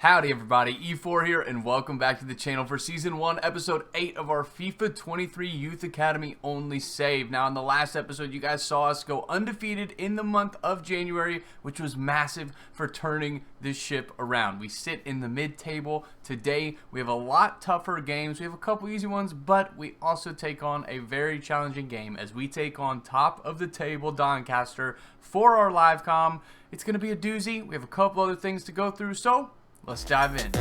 Howdy everybody, Efour here and welcome back to the channel for Season 1, Episode 8 of our FIFA 23 Youth Academy Only Save. Now in the last episode you guys saw us go undefeated in the month of January, which was massive for turning this ship around. We sit in the mid-table. Today we have a lot tougher games. We have a couple easy ones, but we also take on a very challenging game as we take on top of the table Doncaster for our live comm. It's going to be a doozy. We have a couple other things to go through, so let's dive in.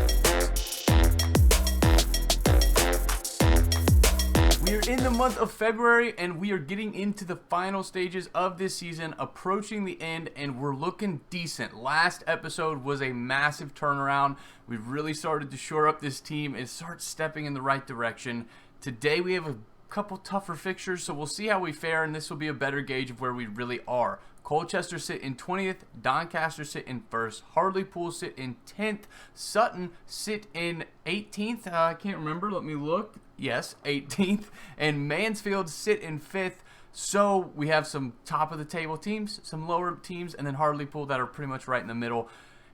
We are in the month of February and we are getting into the final stages of this season, approaching the end, and we're looking decent. Last episode was a massive turnaround. We've really started to shore up this team and start stepping in the right direction. Today we have a couple tougher fixtures, so we'll see how we fare, and this will be a better gauge of where we really are. Colchester sit in 20th, Doncaster sit in 1st, Hartlepool sit in 10th, Sutton sit in 18th, I can't remember, let me look, yes, 18th, and Mansfield sit in 5th. So we have some top of the table teams, some lower teams, and then Hartlepool that are pretty much right in the middle.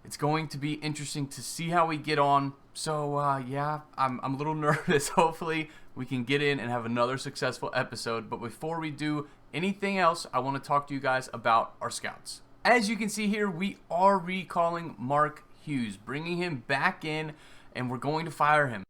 It's going to be interesting to see how we get on. So yeah, I'm a little nervous. Hopefully we can get in and have another successful episode. But before we do anything else, I want to talk to you guys about our scouts. As you can see here, we are recalling Mark Hughes, bringing him back in, and we're going to fire him.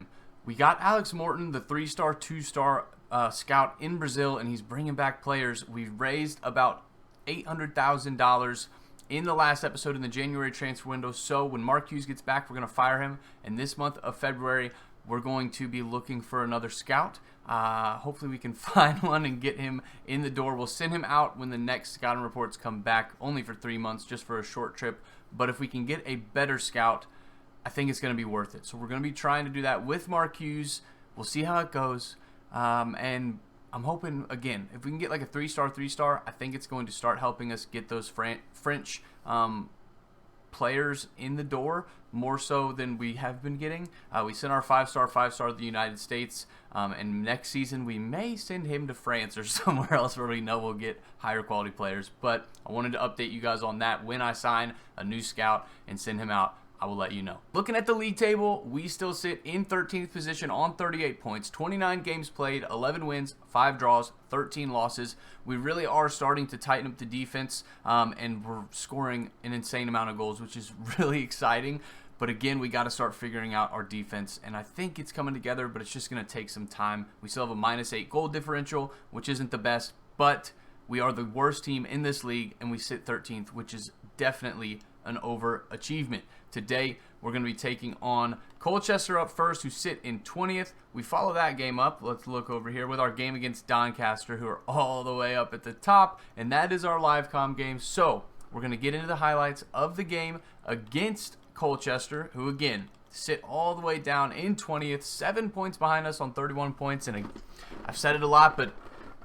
We got Alex Morton, the 3-star, 2-star scout in Brazil, and he's bringing back players. We've raised about $800,000 in the last episode in the January transfer window. So when Mark Hughes gets back, we're going to fire him. And this month of February, we're going to be looking for another scout. Hopefully we can find one and get him in the door. We'll send him out when the next scouting reports come back, only for 3 months, just for a short trip. But if we can get a better scout, I think it's going to be worth it. So we're going to be trying to do that with Mark Hughes. We'll see how it goes. And I'm hoping, again, if we can get like a 3-star, I think it's going to start helping us get those French players in the door more so than we have been getting. We sent our 5-star to the United States, and next season we may send him to France or somewhere else where we know we'll get higher quality players. But I wanted to update you guys on that. When I sign a new scout and send him out, I will let you know. Looking at the league table, we still sit in 13th position on 38 points, 29 games played, 11 wins, 5 draws, 13 losses. We really are starting to tighten up the defense, and we're scoring an insane amount of goals, which is really exciting. But again, we got to start figuring out our defense, and I think it's coming together, but it's just going to take some time. We still have a -8 goal differential, which isn't the best, but we are the worst team in this league, and we sit 13th, which is definitely an overachievement. Today, we're going to be taking on Colchester up first, who sit in 20th. We follow that game up. Let's look over here with our game against Doncaster, who are all the way up at the top, and that is our live comm game. So we're going to get into the highlights of the game against Colchester, who again sit all the way down in 20th, 7 points behind us on 31 points. And I've said it a lot, but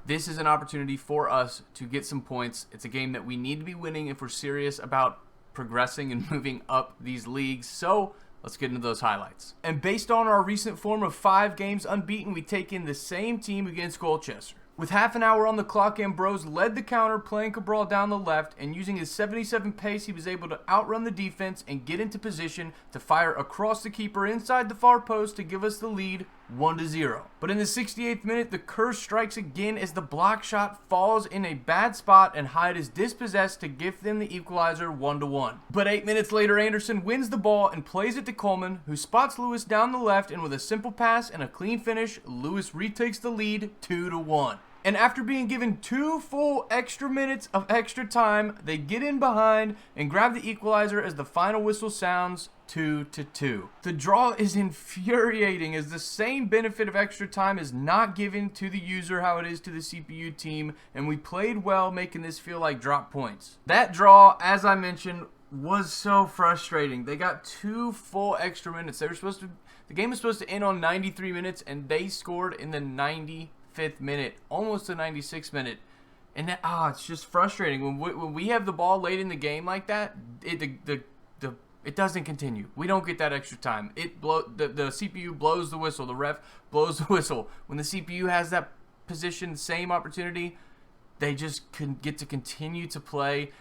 this is an opportunity for us to get some points. It's a game that we need to be winning if we're serious about progressing and moving up these leagues. So let's get into those highlights. And based on our recent form of 5 games unbeaten, we take in the same team against Colchester. With half an hour on the clock, Ambrose led the counter, playing Cabral down the left, and using his 77 pace, he was able to outrun the defense and get into position to fire across the keeper inside the far post to give us the lead 1-0. But in the 68th minute, the curse strikes again as the block shot falls in a bad spot and Hyde is dispossessed to give them the equalizer 1-1. But 8 minutes later, Anderson wins the ball and plays it to Coleman, who spots Lewis down the left, and with a simple pass and a clean finish, Lewis retakes the lead 2-1. And after being given 2 full extra minutes of extra time, they get in behind and grab the equalizer as the final whistle sounds, 2-2. The draw is infuriating as the same benefit of extra time is not given to the user how it is to the CPU team, and we played well, making this feel like drop points. That draw, as I mentioned, was so frustrating. They got 2 full extra minutes. The game was supposed to end on 93 minutes, and they scored in the 95th minute, almost the 96th minute. And that, it's just frustrating. When we have the ball late in the game like that, it doesn't continue. We don't get that extra time. The CPU blows the whistle. The ref blows the whistle. When the CPU has that position, same opportunity, they just get to continue to play.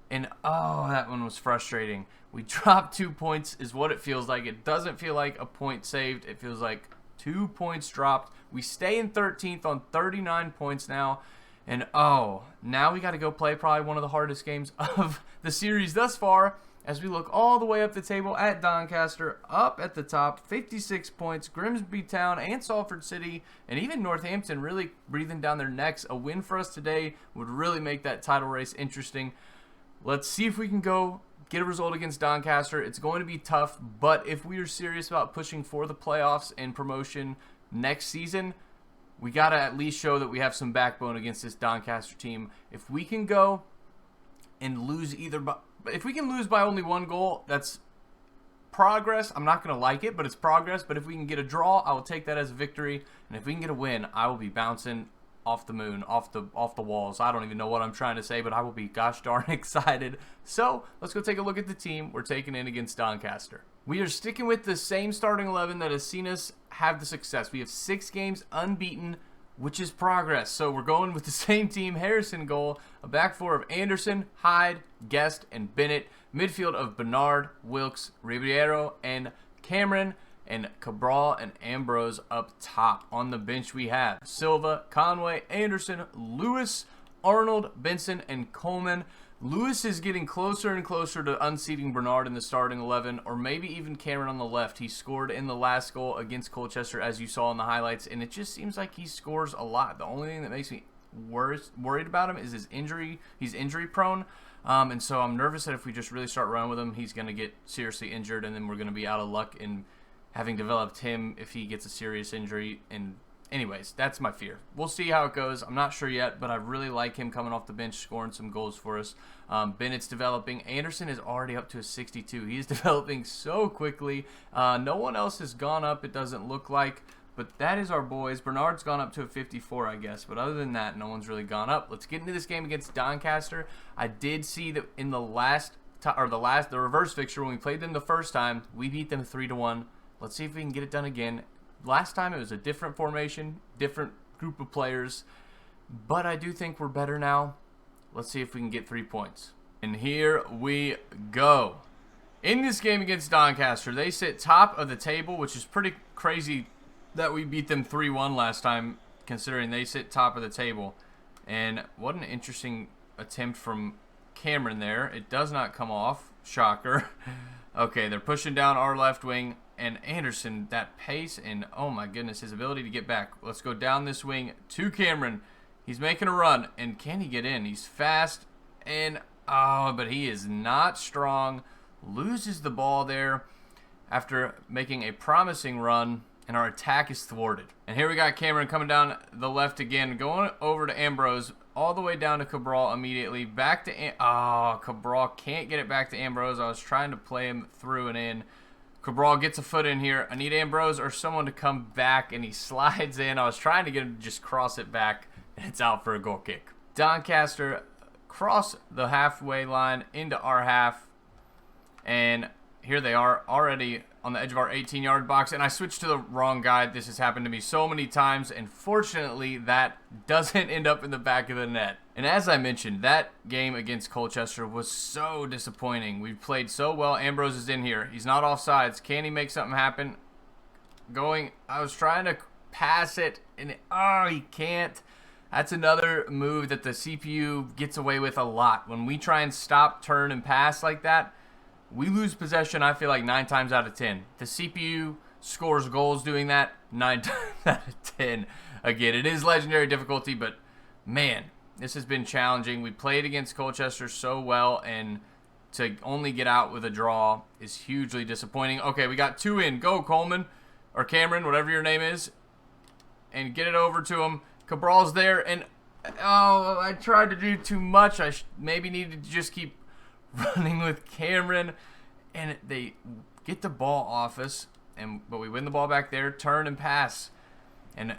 And, oh, that one was frustrating. We dropped 2 points is what it feels like. It doesn't feel like a point saved. It feels like 2 points dropped. We stay in 13th on 39 points now. And, oh, now we got to go play probably one of the hardest games of the series thus far as we look all the way up the table at Doncaster, up at the top, 56 points. Grimsby Town and Salford City and even Northampton really breathing down their necks. A win for us today would really make that title race interesting. Let's see if we can go get a result against Doncaster. It's going to be tough, but if we are serious about pushing for the playoffs and promotion next season, we got to at least show that we have some backbone against this Doncaster team. If we can go and lose if we can lose by only 1 goal, that's progress. I'm not going to like it, but it's progress. But if we can get a draw, I will take that as a victory. And if we can get a win, I will be bouncing off the moon, off the walls. I don't even know what I'm trying to say, but I will be gosh darn excited. So let's go take a look at the team we're taking in against Doncaster. We are sticking with the same starting 11 that has seen us have the success. We have 6 games unbeaten, which is progress. So we're going with the same team. Harrison goal, a back four of Anderson, Hyde, Guest, and Bennett. Midfield of Bernard, Wilkes, Ribeiro, and Cameron. And Cabral and Ambrose up top. On the bench we have Silva, Conway, Anderson, Lewis, Arnold, Benson, and Coleman. Lewis is getting closer and closer to unseating Bernard in the starting 11, or maybe even Cameron on the left. He scored in the last goal against Colchester, as you saw in the highlights, and it just seems like he scores a lot. The only thing that makes me worried about him is his injury. He's injury prone, and so I'm nervous that if we just really start running with him, he's going to get seriously injured, and then we're going to be out of luck in having developed him if he gets a serious injury. And anyways, that's my fear. We'll see how it goes. I'm not sure yet, but I really like him coming off the bench, scoring some goals for us. Bennett's developing. Anderson is already up to a 62. He's developing so quickly. No one else has gone up, it doesn't look like, but that is our boys. Bernard's gone up to a 54, I guess, but other than that, no one's really gone up. Let's get into this game against Doncaster. I did see that in the the reverse fixture, when we played them the first time, we beat them 3-1. Let's see if we can get it done again. Last time it was a different formation, different group of players, but I do think we're better now. Let's see if we can get 3 points. And here we go. In this game against Doncaster, they sit top of the table, which is pretty crazy that we beat them 3-1 last time, considering they sit top of the table. And what an interesting attempt from Cameron there. It does not come off. Shocker. Okay, they're pushing down our left wing. And Anderson, that pace and, oh my goodness, his ability to get back. Let's go down this wing to Cameron. He's making a run, and can he get in? He's fast, and, oh, but he is not strong. Loses the ball there after making a promising run, and our attack is thwarted. And here we got Cameron coming down the left again, going over to Ambrose, all the way down to Cabral immediately. Back to, Cabral can't get it back to Ambrose. I was trying to play him through and in. Cabral gets a foot in here. I need Ambrose or someone to come back, and he slides in. I was trying to get him to just cross it back, and it's out for a goal kick. Doncaster cross the halfway line into our half, and here they are already on the edge of our 18-yard box, and I switched to the wrong guy. This has happened to me so many times, and fortunately that doesn't end up in the back of the net. And as I mentioned, that game against Colchester was so disappointing. We played so well. Ambrose is in here. He's not offsides. Can he make something happen? I was trying to pass it, and he can't. That's another move that the CPU gets away with a lot. When we try and stop, turn, and pass like that, we lose possession, I feel like, 9 times out of 10. The CPU scores goals doing that 9 times out of 10. Again, it is legendary difficulty, but man, this has been challenging. We played against Colchester so well, and to only get out with a draw is hugely disappointing. Okay, we got 2 in. Go, Coleman, or Cameron, whatever your name is, and get it over to him. Cabral's there, and I tried to do too much. I maybe needed to just keep running with Cameron, and they get the ball off us, but we win the ball back there, turn and pass. And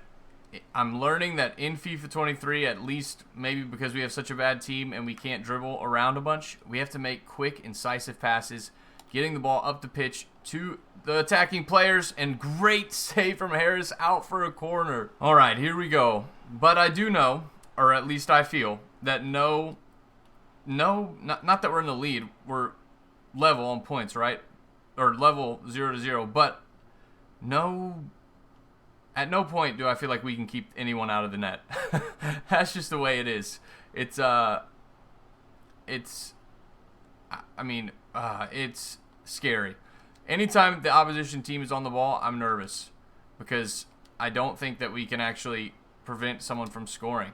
I'm learning that in FIFA 23, at least maybe because we have such a bad team and we can't dribble around a bunch, we have to make quick, incisive passes, getting the ball up the pitch to the attacking players, and great save from Harris out for a corner. All right, here we go. But I do know, or at least I feel, that no no, not that we're in the lead. We're level on points, right? Or level 0-0. But at no point do I feel like we can keep anyone out of the net. That's just the way it is. It's scary. Anytime the opposition team is on the ball, I'm nervous because I don't think that we can actually prevent someone from scoring.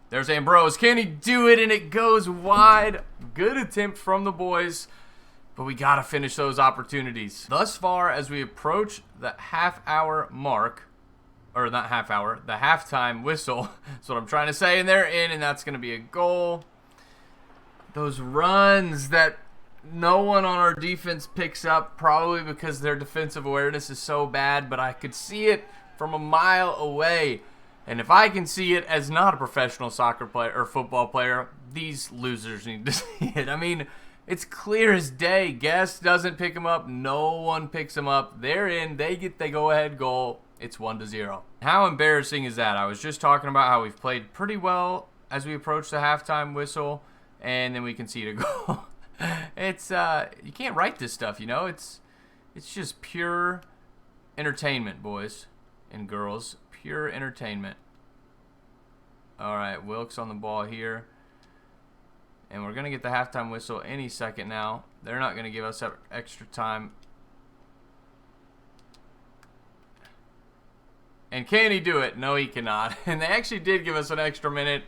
There's Ambrose. Can he do it? And it goes wide. Good attempt from the boys, but we got to finish those opportunities. Thus far, as we approach the half-hour mark, or not half-hour, the halftime whistle, that's what I'm trying to say, and they're in, and that's going to be a goal. Those runs that no one on our defense picks up, probably because their defensive awareness is so bad, but I could see it from a mile away. And if I can see it as not a professional soccer player or football player, these losers need to see it. I mean, it's clear as day. Guest doesn't pick them up. No one picks them up. They're in. They get the go-ahead goal. It's 1-0. How embarrassing is that? I was just talking about how we've played pretty well as we approach the halftime whistle, and then we concede a goal. It's you can't write this stuff, you know. It's just pure entertainment, boys and girls. Pure entertainment. All right, Wilkes on the ball here. And we're going to get the halftime whistle any second now. They're not going to give us extra time. And can he do it? No, he cannot. And they actually did give us an extra minute,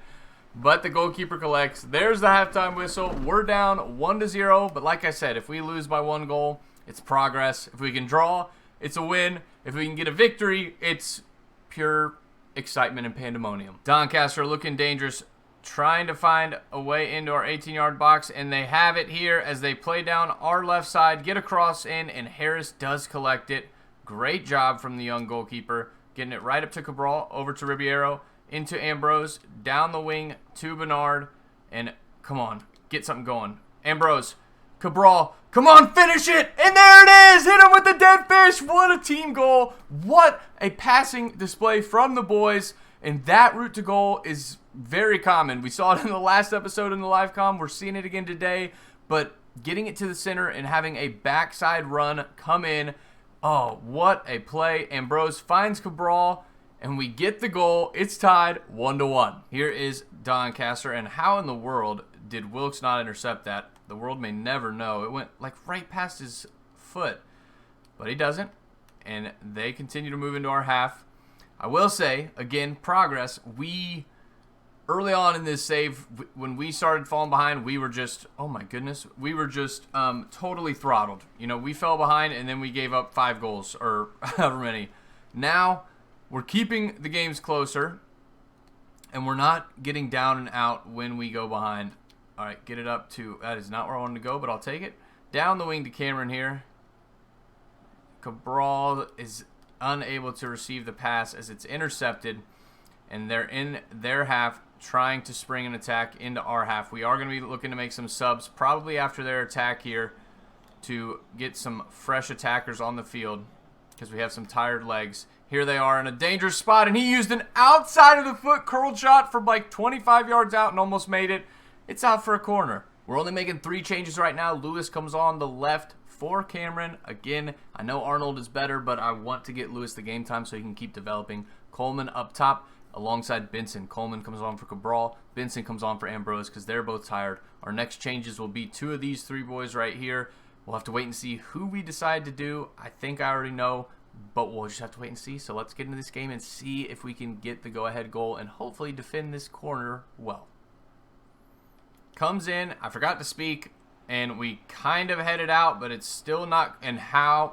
but the goalkeeper collects. There's the halftime whistle. We're down 1-0, but like I said, if we lose by 1 goal, it's progress. If we can draw, it's a win. If we can get a victory, it's pure excitement and pandemonium. Doncaster looking dangerous, trying to find a way into our 18-yard box, and they have it here as they play down our left side, get a cross in, and Harris does collect it. Great job from the young goalkeeper, getting it right up to Cabral, over to Ribeiro, into Ambrose, down the wing to Bernard, and come on, get something going. Ambrose, Cabral, come on, finish it, and there it is! Hit him with the dead fish! What a team goal! What a passing display from the boys, and that route to goal is very common. We saw it in the last episode in the live comm. We're seeing it again today, but getting it to the center and having a backside run come in, oh, what a play. Ambrose finds Cabral, and we get the goal. It's tied 1-1. Here is Doncaster, and how in the world did Wilkes not intercept that? The world may never know. It went like right past his foot, but he doesn't, and they continue to move into our half. I will say, again, progress. We, early on in this save, when we started falling behind, we were just, oh my goodness, we were just totally throttled. You know, we fell behind, and then we gave up 5 goals, or however many. Now, we're keeping the games closer, and we're not getting down and out when we go behind. All right, get it up to, that is not where I wanted to go, but I'll take it. Down the wing to Cameron here. Cabral is unable to receive the pass as it's intercepted, and they're in their half trying to spring an attack into our half. We are going to be looking to make some subs probably after their attack here to get some fresh attackers on the field because we have some tired legs. Here they are in a dangerous spot, and he used an outside of the foot curled shot from like 25 yards out and almost made it. It's out for a corner. We're only making 3 changes right now. Lewis comes on the left for Cameron. Again, I know Arnold is better, but I want to get Lewis the game time so he can keep developing. Coleman up top alongside Benson. Coleman comes on for Cabral. Benson comes on for Ambrose because they're both tired. Our next changes will be 2 of these 3 boys right here. We'll have to wait and see who we decide to do. I think I already know, but we'll just have to wait and see. So let's get into this game and see if we can get the go-ahead goal and hopefully defend this corner well. Comes in, I forgot to speak, and we kind of headed out, but it's still not, and how,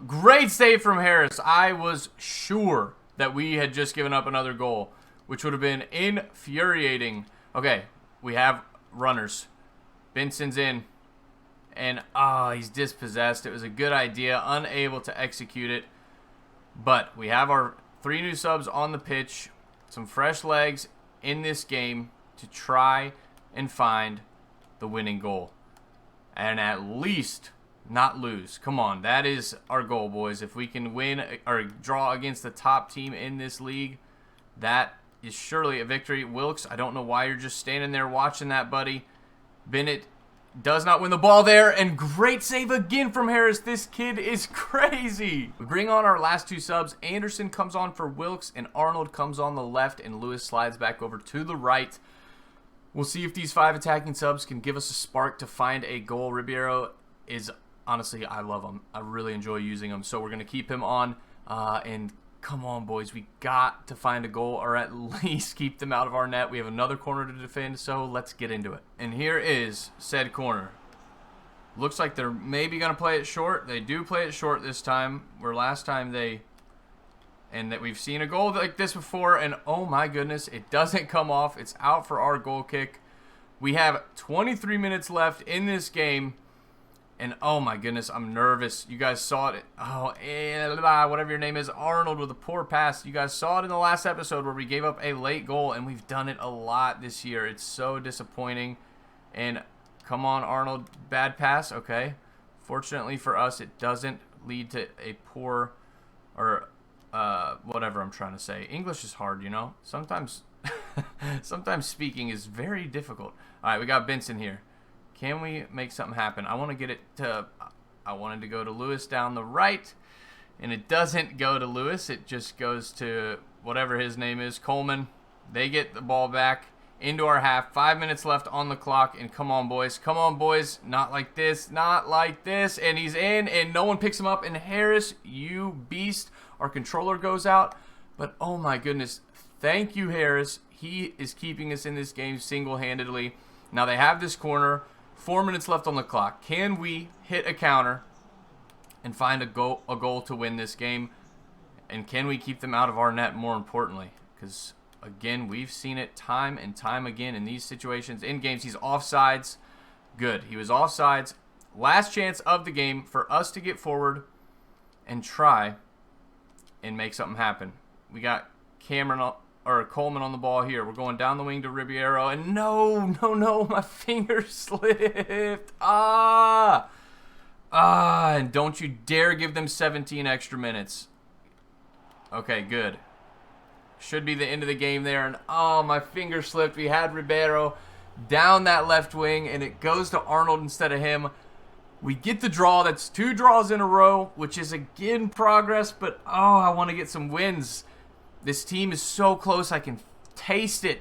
great save from Harris. I was sure that we had just given up another goal, which would have been infuriating. Okay, we have runners. Benson's in, and he's dispossessed. It was a good idea, unable to execute it, but we have our 3 new subs on the pitch, some fresh legs in this game to try and find the winning goal. And at least not lose. Come on, that is our goal, boys. If we can win or draw against the top team in this league, that is surely a victory. Wilkes, I don't know why you're just standing there watching that, buddy. Bennett does not win the ball there, and great save again from Harris. This kid is crazy. We bring on our last two subs. Anderson comes on for Wilkes, and Arnold comes on the left, and Lewis slides back over to the right. We'll see if these 5 attacking subs can give us a spark to find a goal. Ribeiro is, honestly, I love him. I really enjoy using him, so we're going to keep him on. And come on, boys. We got to find a goal, or at least keep them out of our net. We have another corner to defend, so let's get into it. And here is said corner. Looks like they're maybe going to play it short. They do play it short this time, where last time and that we've seen a goal like this before, and oh my goodness, it doesn't come off. It's out for our goal kick. We have 23 minutes left in this game, and oh my goodness, I'm nervous. You guys saw it. Oh, whatever your name is, Arnold with a poor pass. You guys saw it in the last episode where we gave up a late goal, and we've done it a lot this year. It's so disappointing. And come on, Arnold, bad pass. Okay. Fortunately for us, it doesn't lead to a poor, or whatever I'm trying to say. English is hard, you know. Sometimes speaking is very difficult. All right, we got Benson here. Can we make something happen? I want to get it to, I wanted to go to Lewis down the right, and it doesn't go to Lewis. It just goes to whatever his name is, Coleman. They get the ball back into our half. 5 minutes left on the clock, and come on, boys. Come on, boys. Not like this. Not like this. And he's in, and no one picks him up. And Harris, you beast. Our controller goes out. But, oh, my goodness. Thank you, Harris. He is keeping us in this game single-handedly. Now, they have this corner. 4 minutes left on the clock. Can we hit a counter and find a goal to win this game? And can we keep them out of our net, more importantly? Because, again, we've seen it time and time again in these situations. In games, he's offsides. Good. He was offsides. Last chance of the game for us to get forward and try and make something happen. We got Coleman on the ball here. We're going down the wing to Ribeiro, and no, my finger slipped. And don't you dare give them 17 extra minutes. Okay, good. Should be the end of the game there, and oh, my finger slipped. We had Ribeiro down that left wing, and it goes to Arnold instead of him. We get the draw. That's 2 draws in a row, which is again progress, but oh, I want to get some wins. This team is so close. I can taste it,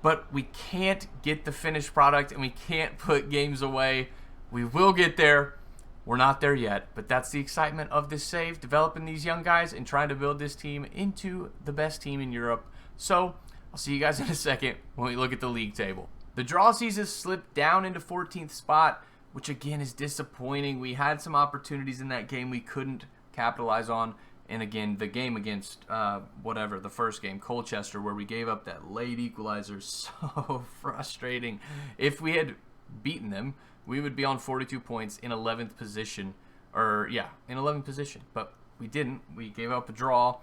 but we can't get the finished product, and we can't put games away. We will get there. We're not there yet, but that's the excitement of this save, developing these young guys and trying to build this team into the best team in Europe. So I'll see you guys in a second when we look at the league table. The draw season slipped down into 14th spot, which again is disappointing. We had some opportunities in that game we couldn't capitalize on. And again, the game against, the first game, Colchester, where we gave up that late equalizer, so frustrating. If we had beaten them, we would be on 42 points in 11th position. In 11th position. But we didn't. We gave up a draw,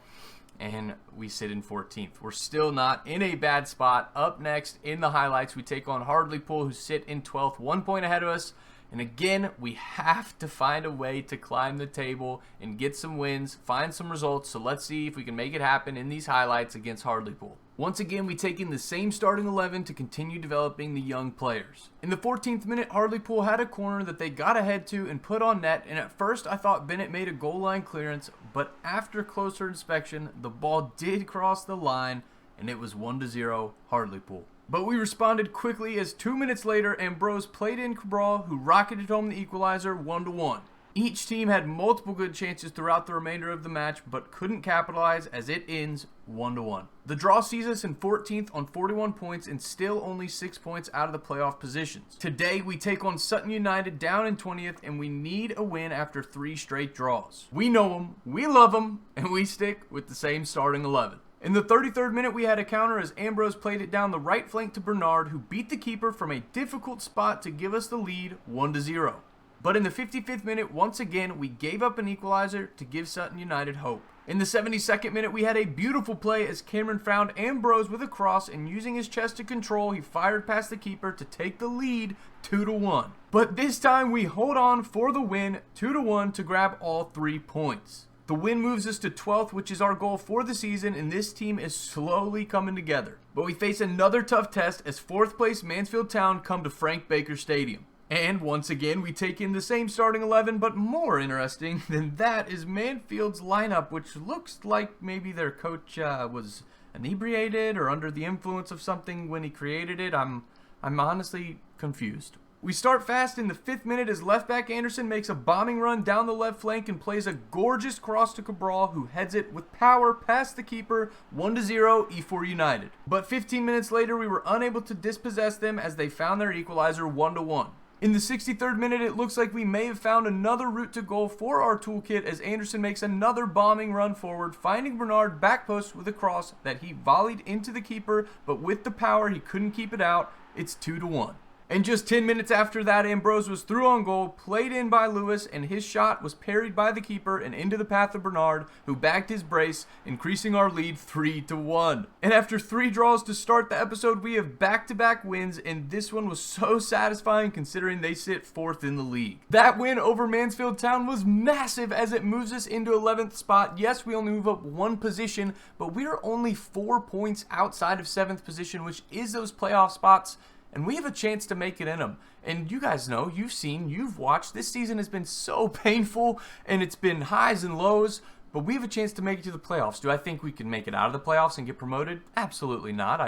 and we sit in 14th. We're still not in a bad spot. Up next, in the highlights, we take on Hartlepool, who sit in 12th, 1 point ahead of us. And again, we have to find a way to climb the table and get some wins, find some results. So let's see if we can make it happen in these highlights against Hartlepool. Once again, we take in the same starting 11 to continue developing the young players. In the 14th minute, Hartlepool had a corner that they got ahead to and put on net. And at first, I thought Bennett made a goal line clearance. But after closer inspection, the ball did cross the line, and it was 1-0 Hartlepool. But we responded quickly as 2 minutes later, Ambrose played in Cabral, who rocketed home the equalizer 1-1. Each team had multiple good chances throughout the remainder of the match, but couldn't capitalize as it ends 1-1. The draw sees us in 14th on 41 points and still only 6 points out of the playoff positions. Today, we take on Sutton United down in 20th, and we need a win after 3 straight draws. We know them, we love them, and we stick with the same starting 11. In the 33rd minute, we had a counter as Ambrose played it down the right flank to Bernard, who beat the keeper from a difficult spot to give us the lead 1-0. But in the 55th minute, once again, we gave up an equalizer to give Sutton United hope. In the 72nd minute, we had a beautiful play as Cameron found Ambrose with a cross, and using his chest to control, he fired past the keeper to take the lead 2-1. But this time, we hold on for the win 2-1 to grab all 3 points. The win moves us to 12th, which is our goal for the season, and this team is slowly coming together. But we face another tough test as 4th place Mansfield Town come to Frank Baker Stadium. And once again, we take in the same starting 11, but more interesting than that is Mansfield's lineup, which looks like maybe their coach was inebriated or under the influence of something when he created it. I'm honestly confused. We start fast in the 5th minute as left back Anderson makes a bombing run down the left flank and plays a gorgeous cross to Cabral, who heads it with power past the keeper, 1-0 Efour United. But 15 minutes later, we were unable to dispossess them as they found their equalizer 1-1. In the 63rd minute, it looks like we may have found another route to goal for our toolkit as Anderson makes another bombing run forward, finding Bernard back post with a cross that he volleyed into the keeper, but with the power, he couldn't keep it out. It's 2-1. And just 10 minutes after that, Ambrose was through on goal, played in by Lewis, and his shot was parried by the keeper and into the path of Bernard, who bagged his brace, increasing our lead 3-1. And after 3 draws to start the episode, we have back-to-back wins, and this one was so satisfying considering they sit 4th in the league. That win over Mansfield Town was massive as it moves us into 11th spot. Yes, we only move up 1 position, but we are only 4 points outside of 7th position, which is those playoff spots. And we have a chance to make it in them. And you guys know, you've watched. This season has been so painful, and it's been highs and lows. But we have a chance to make it to the playoffs. Do I think we can make it out of the playoffs and get promoted? Absolutely not.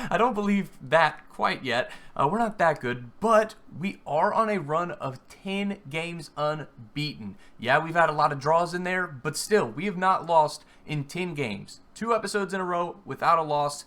I don't believe that quite yet. We're not that good. But we are on a run of 10 games unbeaten. Yeah, we've had a lot of draws in there, but still, we have not lost in 10 games. 2 episodes in a row without a loss.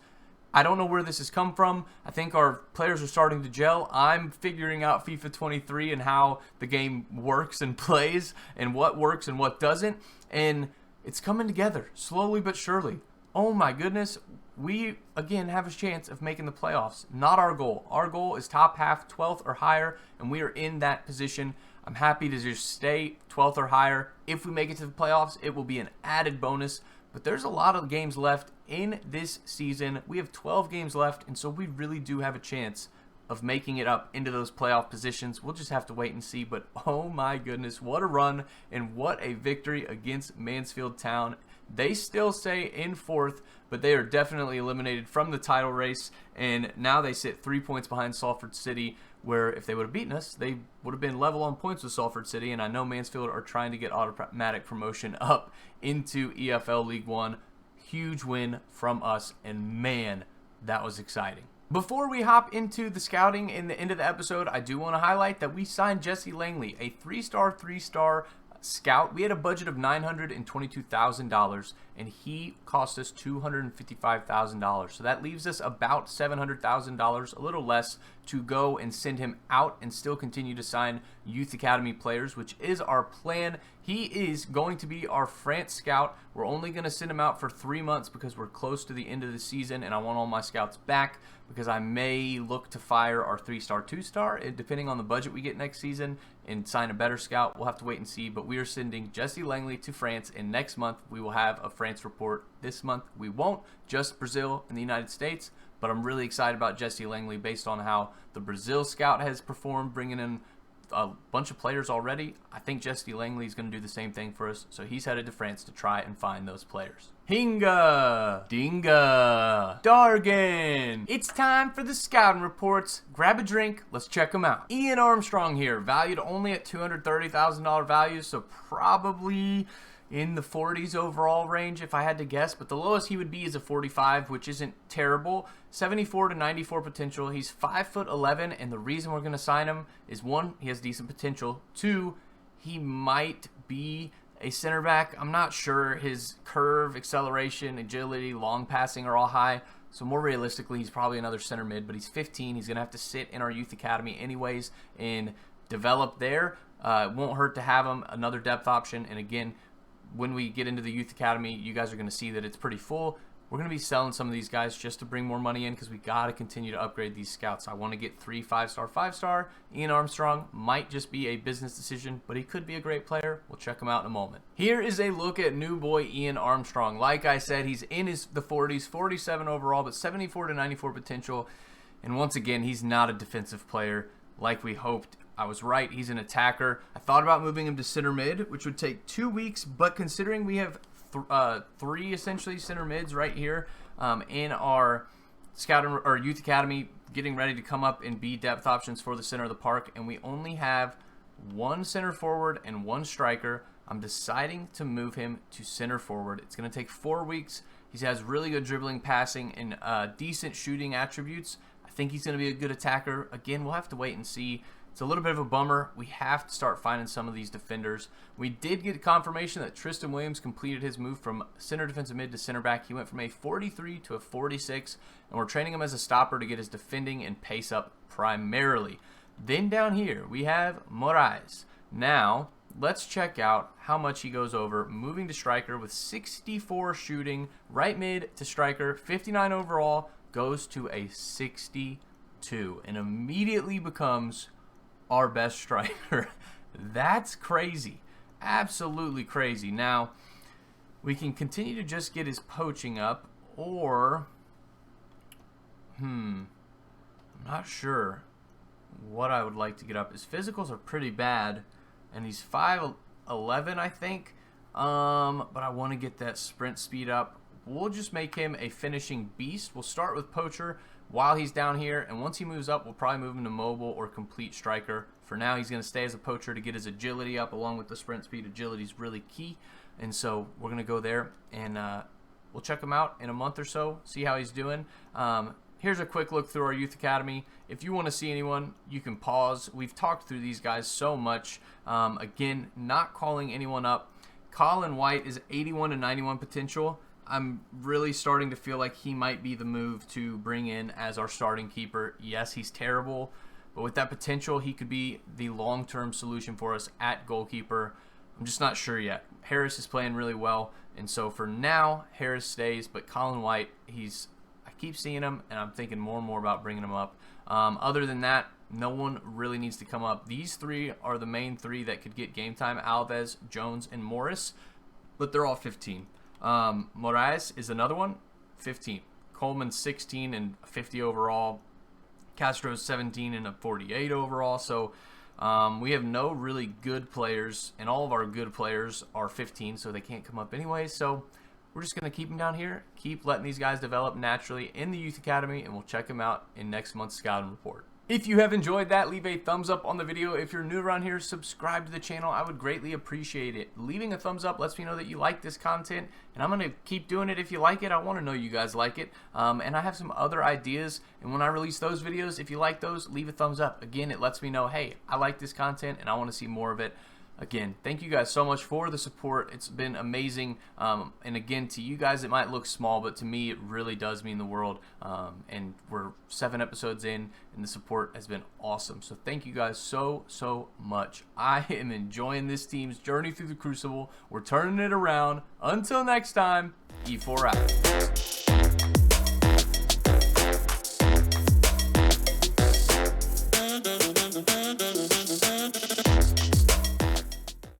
I don't know where this has come from. I think our players are starting to gel. I'm figuring out FIFA 23 and how the game works and plays and what works and what doesn't. And it's coming together slowly but surely. Oh my goodness. We, again, have a chance of making the playoffs. Not our goal. Our goal is top half, 12th or higher, and we are in that position. I'm happy to just stay 12th or higher. If we make it to the playoffs, it will be an added bonus. But there's a lot of games left in this season. We have 12 games left, and so we really do have a chance of making it up into those playoff positions. We'll just have to wait and see, but oh my goodness, what a run and what a victory against Mansfield Town. They still stay in 4th, but they are definitely eliminated from the title race, and now they sit 3 points behind Salford City, where if they would have beaten us, they would have been level on points with Salford City, and I know Mansfield are trying to get automatic promotion up into EFL League One. Huge win from us, and man, that was exciting. Before we hop into the scouting in the end of the episode, I do want to highlight that we signed Jesse Langley, a 3-star scout. We had a budget of $922,000, and he cost us $255,000. So that leaves us about $700,000, a little less, to go and send him out and still continue to sign youth academy players, which is our plan. He is going to be our France scout. We're only going to send him out for 3 months because we're close to the end of the season, and I want all my scouts back because I may look to fire our 3-star, 2-star, depending on the budget we get next season, and sign a better scout. We'll have to wait and see, but we are sending Jesse Langley to France, and next month we will have a France report. This month we won't, just Brazil and the United States, but I'm really excited about Jesse Langley based on how the Brazil scout has performed, bringing in a bunch of players already. I think Jesse Langley is going to do the same thing for us, so he's headed to France to try and find those players. Hinga, Dinga, Dargan. It's time for the scouting reports. Grab a drink, let's check them out. Ian Armstrong here, valued only at $230,000 value, so probably in the 40s overall range if I had to guess, but the lowest he would be is a 45, which isn't terrible. 74 to 94 potential. He's 5'11", and the reason we're going to sign him is 1, he has decent potential. 2, he might be a center back. I'm not sure. His curve, acceleration, agility, long passing are all high. So more realistically, he's probably another center mid, but he's 15. He's going to have to sit in our youth academy anyways and develop there. It won't hurt to have him, another depth option. And again, when we get into the youth academy, you guys are going to see that it's pretty full. We're going to be selling some of these guys just to bring more money in because we got to continue to upgrade these scouts. I want to get 3 5-star, 5-star. Ian Armstrong might just be a business decision, but he could be a great player. We'll check him out in a moment. Here is a look at new boy Ian Armstrong. Like I said, he's in the 40s, 47 overall, but 74 to 94 potential. And once again, he's not a defensive player like we hoped. I was right. He's an attacker. I thought about moving him to center mid, which would take 2 weeks, but considering we have three essentially center mids right here in our scout or youth academy, getting ready to come up and be depth options for the center of the park, and we only have one center forward and one striker, I'm deciding to move him to center forward. It's going to take 4 weeks. He has really good dribbling, passing, and decent shooting attributes. I think he's going to be a good attacker. Again, we'll have to wait and see. It's a little bit of a bummer. We have to start finding some of these defenders. We did get confirmation that Tristan Williams completed his move from center defensive mid to center back. He went from a 43 to a 46, and we're training him as a stopper to get his defending and pace up primarily. Then down here, we have Moraes. Now, let's check out how much he goes over, moving to striker with 64 shooting, right mid to striker, 59 overall, goes to a 62, and immediately becomes our best striker. That's crazy. Absolutely crazy. Now, we can continue to just get his poaching up, or, I'm not sure what I would like to get up. His physicals are pretty bad, and he's 5'11", I think, but I want to get that sprint speed up. We'll just make him a finishing beast. We'll start with poacher while he's down here, and once he moves up, we'll probably move him to mobile or complete striker. For now, he's going to stay as a poacher to get his agility up, along with the sprint speed. Agility is really key, and so we're going to go there, and we'll check him out in a month or so, see how he's doing. Here's a quick look through our youth academy. If you want to see anyone, you can pause. We've talked through these guys so much. Again, not calling anyone up. Colin White is 81 to 91 potential. I'm really starting to feel like he might be the move to bring in as our starting keeper. Yes, he's terrible, but with that potential, he could be the long-term solution for us at goalkeeper. I'm just not sure yet. Harris is playing really well, and so for now, Harris stays, but Colin White, I keep seeing him, and I'm thinking more and more about bringing him up. Other than that, no one really needs to come up. These three are the main three that could get game time: Alves, Jones, and Morris, but they're all 15. Moraes is another one, 15. Coleman's 16 and 50 overall. Castro's 17 and a 48 overall. So we have no really good players, and all of our good players are 15, so they can't come up anyway. So we're just going to keep them down here, keep letting these guys develop naturally in the Youth Academy, and we'll check them out in next month's scouting report. If you have enjoyed that, leave a thumbs up on the video. If you're new around here, subscribe to the channel. I would greatly appreciate it. Leaving a thumbs up lets me know that you like this content, and I'm going to keep doing it if you like it. I want to know you guys like it. And I have some other ideas, and when I release those videos, if you like those, leave a thumbs up. Again, it lets me know, hey, I like this content, and I want to see more of it. Again, thank you guys so much for the support. It's been amazing. And again, to you guys, it might look small, but to me, it really does mean the world. And we're 7 episodes in, and the support has been awesome. So thank you guys so, so much. I am enjoying this team's journey through the Crucible. We're turning it around. Until next time, Efour out.